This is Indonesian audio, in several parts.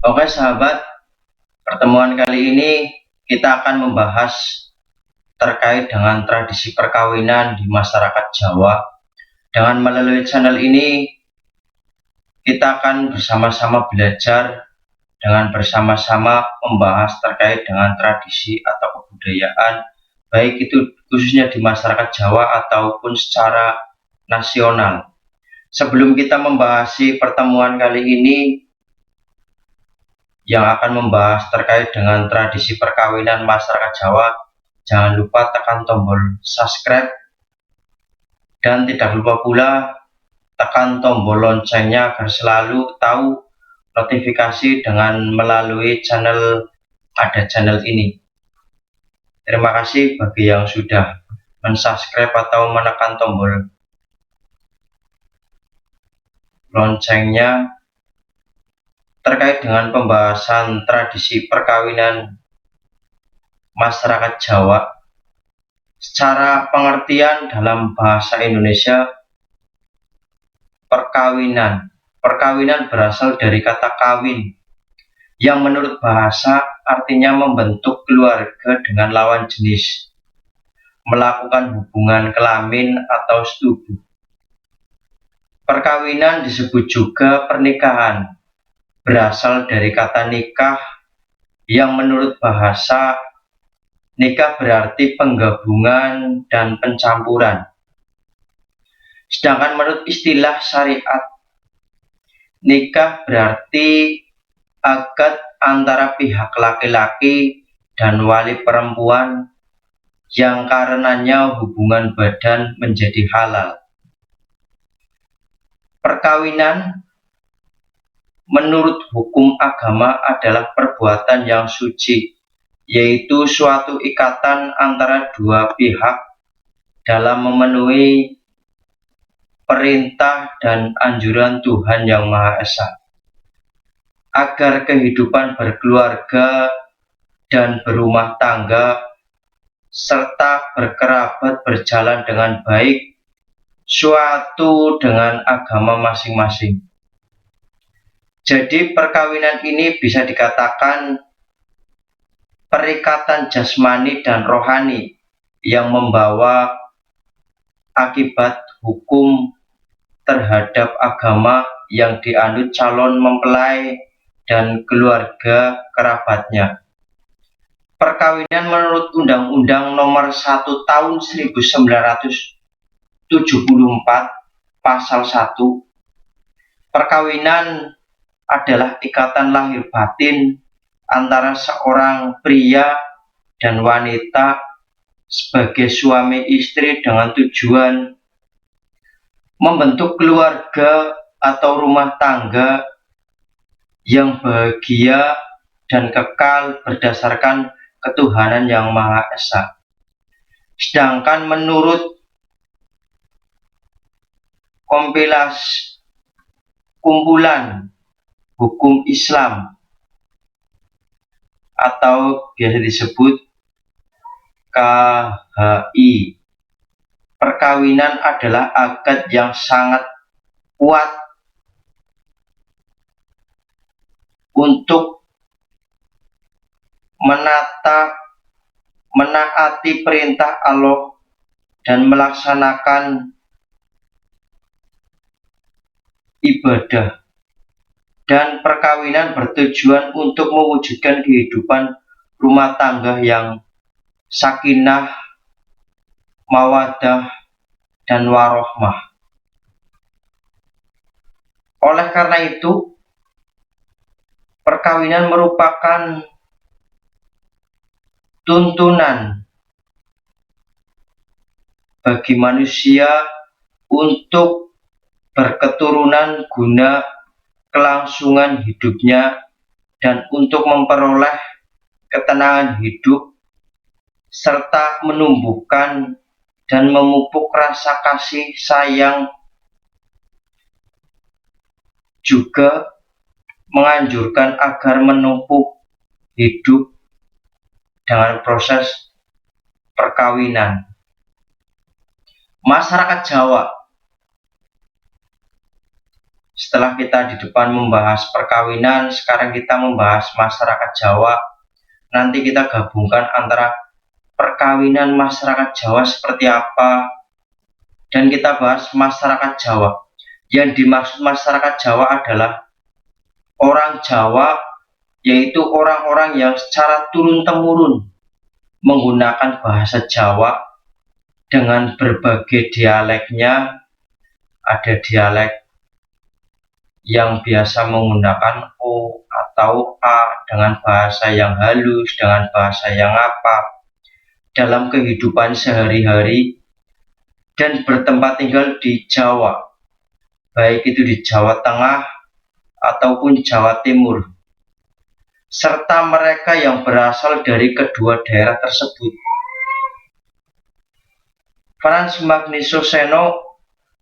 Oke sahabat, pertemuan kali ini kita akan membahas terkait dengan tradisi perkawinan di masyarakat Jawa. Dengan melalui channel ini kita akan bersama-sama belajar dengan bersama-sama membahas terkait dengan tradisi atau kebudayaan, baik itu khususnya di masyarakat Jawa ataupun secara nasional. Sebelum kita membahas pertemuan kali ini yang akan membahas terkait dengan tradisi perkawinan masyarakat Jawa, jangan lupa tekan tombol subscribe dan tidak lupa pula tekan tombol loncengnya agar selalu tahu notifikasi dengan melalui channel ini. Terima kasih bagi yang sudah mensubscribe atau menekan tombol loncengnya terkait dengan pembahasan tradisi perkawinan masyarakat Jawa. Secara pengertian dalam bahasa Indonesia, perkawinan berasal dari kata kawin, yang menurut bahasa artinya membentuk keluarga dengan lawan jenis, melakukan hubungan kelamin atau setubuh. Perkawinan disebut juga pernikahan, berasal dari kata nikah, yang menurut bahasa nikah berarti penggabungan dan pencampuran. Sedangkan menurut istilah syariat, nikah berarti akad antara pihak laki-laki dan wali perempuan yang karenanya hubungan badan menjadi halal. Perkawinan menurut hukum agama adalah perbuatan yang suci, yaitu suatu ikatan antara dua pihak dalam memenuhi perintah dan anjuran Tuhan Yang Maha Esa, agar kehidupan berkeluarga dan berumah tangga serta berkerabat berjalan dengan baik suatu dengan agama masing-masing. Jadi perkawinan ini bisa dikatakan perikatan jasmani dan rohani yang membawa akibat hukum terhadap agama yang dianut calon mempelai dan keluarga kerabatnya. Perkawinan menurut Undang-Undang Nomor 1 Tahun 1974 Pasal 1, perkawinan adalah ikatan lahir batin antara seorang pria dan wanita sebagai suami istri dengan tujuan membentuk keluarga atau rumah tangga yang bahagia dan kekal berdasarkan ketuhanan Yang Maha Esa. Sedangkan menurut kumpulan hukum Islam atau biasa disebut KHI, perkawinan adalah akad yang sangat kuat untuk menaati perintah Allah dan melaksanakan ibadah. Dan perkawinan bertujuan untuk mewujudkan kehidupan rumah tangga yang sakinah, mawaddah, dan warohmah. Oleh karena itu, perkawinan merupakan tuntunan bagi manusia untuk berketurunan guna kelangsungan hidupnya dan untuk memperoleh ketenangan hidup serta menumbuhkan dan memupuk rasa kasih sayang. Juga menganjurkan agar menumpuk hidup dengan proses perkawinan. Masyarakat Jawa Setelah kita di depan membahas perkawinan, sekarang kita membahas masyarakat Jawa. Nanti kita gabungkan antara perkawinan masyarakat Jawa seperti apa, dan kita bahas masyarakat Jawa. Yang dimaksud masyarakat Jawa adalah orang Jawa, yaitu orang-orang yang secara turun-temurun menggunakan bahasa Jawa dengan berbagai dialeknya. Ada dialek yang biasa menggunakan O atau A dengan bahasa yang halus, dengan bahasa yang apa dalam kehidupan sehari-hari dan bertempat tinggal di Jawa, baik itu di Jawa Tengah ataupun Jawa Timur, serta mereka yang berasal dari kedua daerah tersebut. Frans Magnisono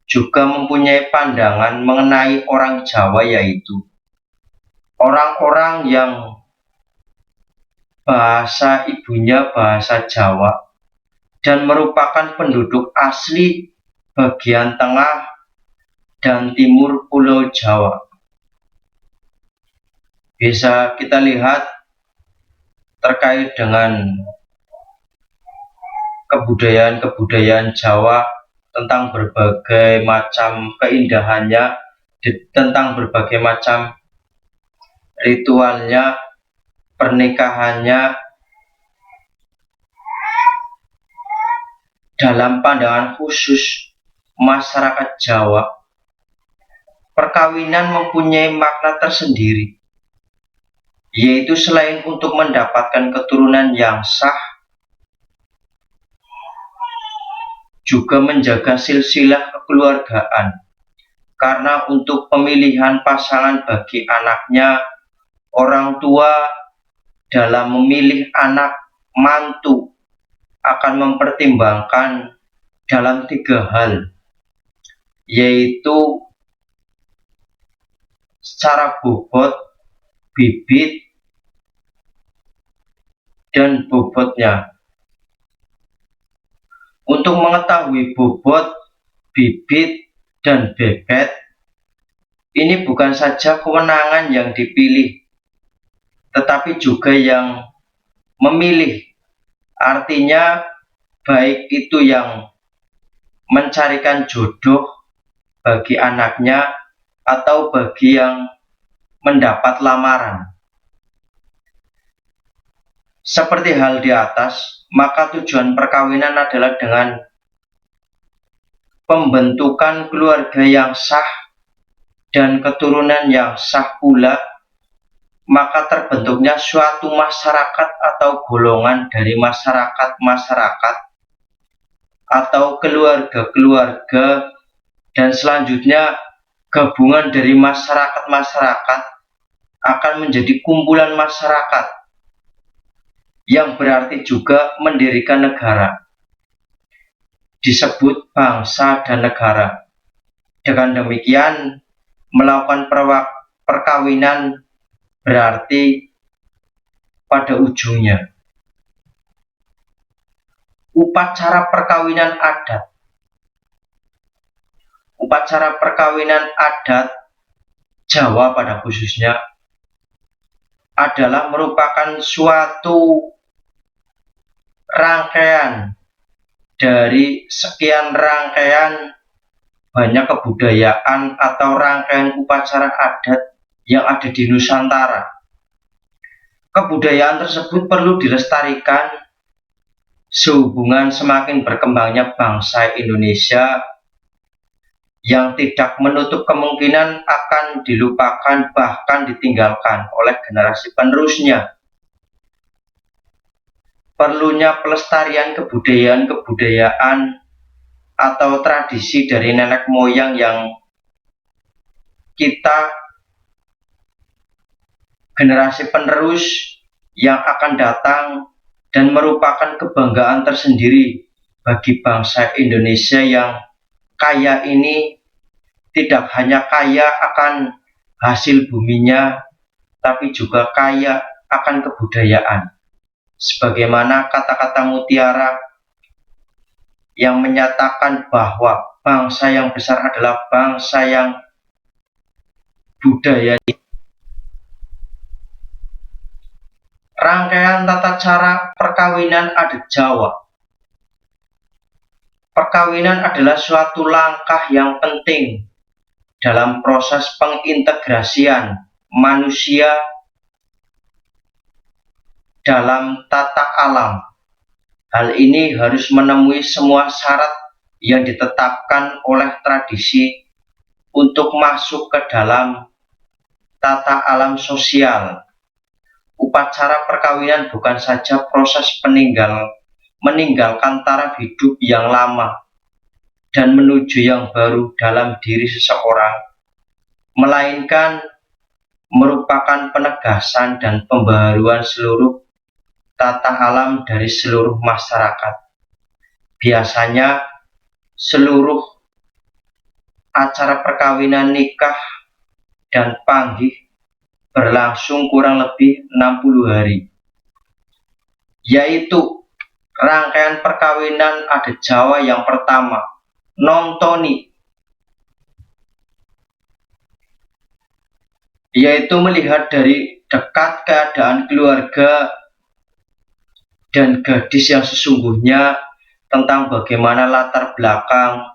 juga mempunyai pandangan mengenai orang Jawa, yaitu orang-orang yang bahasa ibunya bahasa Jawa dan merupakan penduduk asli bagian tengah dan timur Pulau Jawa. Bisa kita lihat terkait dengan kebudayaan Jawa, tentang berbagai macam keindahannya, tentang berbagai macam ritualnya, pernikahannya. Dalam pandangan khusus masyarakat Jawa, perkawinan mempunyai makna tersendiri, yaitu selain untuk mendapatkan keturunan yang sah, juga menjaga silsilah kekeluargaan, karena untuk pemilihan pasangan bagi anaknya, orang tua dalam memilih anak mantu akan mempertimbangkan dalam 3 hal, yaitu secara bobot, bibit, dan bobotnya. Untuk mengetahui bobot, bibit, dan bebet, ini bukan saja kewenangan yang dipilih, tetapi juga yang memilih. Artinya, baik itu yang mencarikan jodoh bagi anaknya atau bagi yang mendapat lamaran. Seperti hal di atas, maka tujuan perkawinan adalah dengan pembentukan keluarga yang sah dan keturunan yang sah pula, maka terbentuknya suatu masyarakat atau golongan dari masyarakat atau keluarga-keluarga, dan selanjutnya gabungan dari masyarakat akan menjadi kumpulan masyarakat, yang berarti juga mendirikan negara, disebut bangsa dan negara. Dengan demikian, melakukan perkawinan berarti pada ujungnya upacara perkawinan adat. Upacara perkawinan adat Jawa pada khususnya adalah merupakan suatu rangkaian dari sekian rangkaian banyak kebudayaan atau rangkaian upacara adat yang ada di Nusantara. Kebudayaan tersebut perlu dilestarikan sehubungan semakin berkembangnya bangsa Indonesia, yang tidak menutup kemungkinan akan dilupakan bahkan ditinggalkan oleh generasi penerusnya. Perlunya pelestarian kebudayaan atau tradisi dari nenek moyang yang kita, generasi penerus yang akan datang, dan merupakan kebanggaan tersendiri bagi bangsa Indonesia yang kaya ini. Tidak hanya kaya akan hasil buminya, tapi juga kaya akan kebudayaan. Sebagaimana kata-kata mutiara yang menyatakan bahwa bangsa yang besar adalah bangsa yang budaya. Rangkaian tata cara perkawinan adat Jawa. Perkawinan adalah suatu langkah yang penting dalam proses pengintegrasian manusia dalam tata alam. Hal ini harus memenuhi semua syarat yang ditetapkan oleh tradisi untuk masuk ke dalam tata alam sosial. Upacara perkawinan bukan saja proses meninggalkan taraf hidup yang lama dan menuju yang baru dalam diri seseorang, melainkan merupakan penegasan dan pembaharuan seluruh tata alam dari seluruh masyarakat. Biasanya seluruh acara perkawinan, nikah, dan panggih berlangsung kurang lebih 60 hari, yaitu rangkaian perkawinan adat Jawa yang pertama, nontoni, yaitu melihat dari dekat keadaan keluarga dan gadis yang sesungguhnya, tentang bagaimana latar belakang,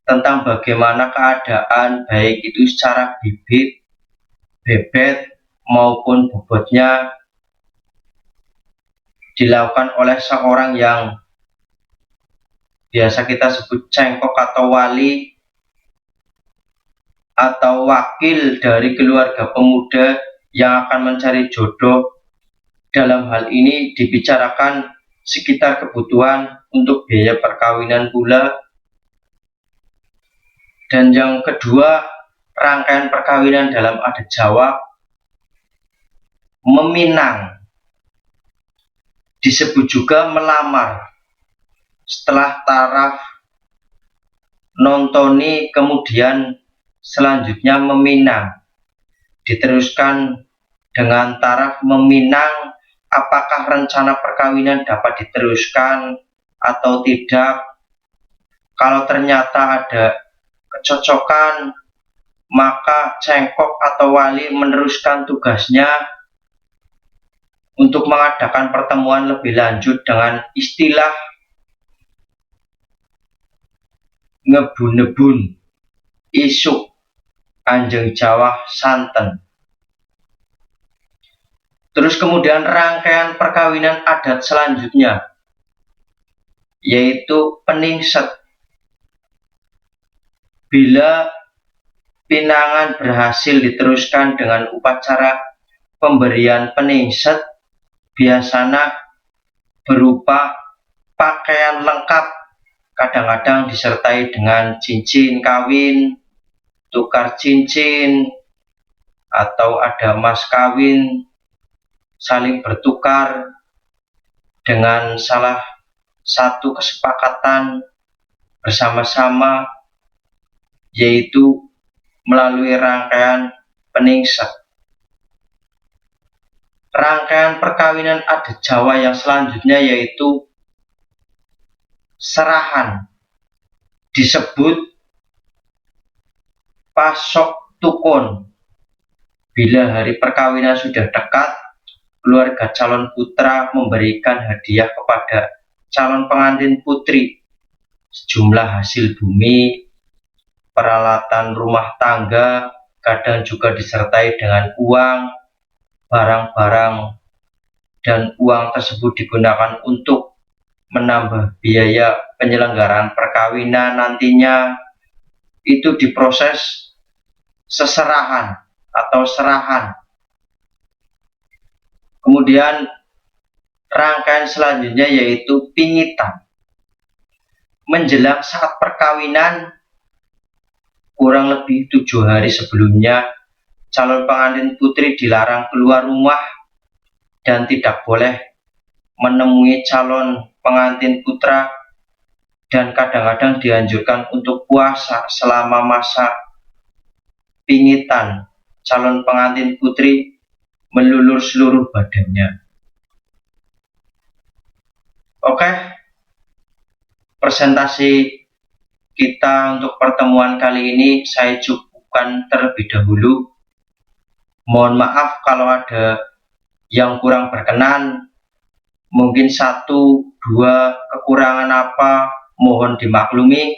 tentang bagaimana keadaan baik itu secara bibit, bebet maupun bobotnya, dilakukan oleh seorang yang biasa kita sebut cengkok atau wali atau wakil dari keluarga pemuda yang akan mencari jodoh. Dalam hal ini dibicarakan sekitar kebutuhan untuk biaya perkawinan pula. Dan yang kedua, rangkaian perkawinan dalam adat Jawa, meminang, disebut juga melamar. Setelah taraf nontoni, kemudian selanjutnya meminang, diteruskan dengan taraf meminang apakah rencana perkawinan dapat diteruskan atau tidak. Kalau ternyata ada kecocokan, maka cengkok atau wali meneruskan tugasnya untuk mengadakan pertemuan lebih lanjut dengan istilah ngebun-nebun, isuk, Anjeng Jawa santen. Terus kemudian rangkaian perkawinan adat selanjutnya, yaitu peningset. Bila pinangan berhasil diteruskan dengan upacara pemberian peningset, biasanya berupa pakaian lengkap, kadang-kadang disertai dengan cincin kawin, tukar cincin, atau ada mas kawin, saling bertukar dengan salah satu kesepakatan bersama-sama, yaitu melalui rangkaian peningset. Rangkaian perkawinan adat Jawa yang selanjutnya yaitu serahan, disebut pasok tukun. Bila hari perkawinan sudah dekat, keluarga calon putra memberikan hadiah kepada calon pengantin putri sejumlah hasil bumi, peralatan rumah tangga, kadang juga disertai dengan uang, barang-barang, dan uang tersebut digunakan untuk menambah biaya penyelenggaraan perkawinan nantinya. Itu diproses seserahan atau serahan. Kemudian rangkaian selanjutnya yaitu pingitan. Menjelang saat perkawinan, kurang lebih 7 hari sebelumnya, calon pengantin putri dilarang keluar rumah dan tidak boleh menemui calon pengantin putra, dan kadang-kadang dianjurkan untuk puasa selama masa pingitan. Calon pengantin putri melulur seluruh badannya. Oke, presentasi kita untuk pertemuan kali ini saya cukupkan terlebih dahulu. Mohon maaf kalau ada yang kurang berkenan, mungkin satu dua kekurangan apa mohon dimaklumi.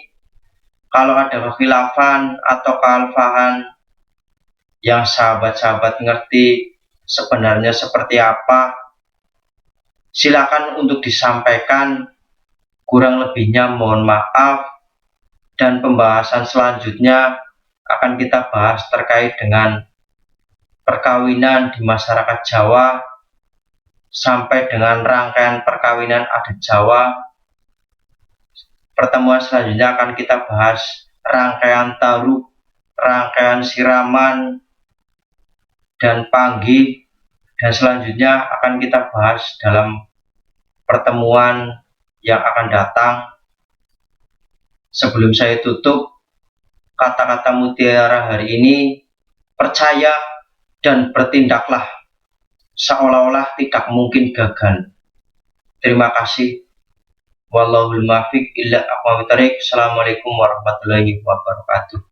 Kalau ada kekhilafan atau kealfahan yang sahabat-sahabat ngerti sebenarnya seperti apa, silakan untuk disampaikan. Kurang lebihnya mohon maaf, dan pembahasan selanjutnya akan kita bahas terkait dengan perkawinan di masyarakat Jawa sampai dengan rangkaian perkawinan adat Jawa. Pertemuan selanjutnya akan kita bahas rangkaian taruh, rangkaian siraman, dan panggih, dan selanjutnya akan kita bahas dalam pertemuan yang akan datang. Sebelum saya tutup, kata-kata mutiara hari ini, percaya dan bertindaklah seolah-olah tidak mungkin gagal. Terima kasih. Wallahul muwaffiq ila aqwamit thoriq. Assalamualaikum warahmatullahi wabarakatuh.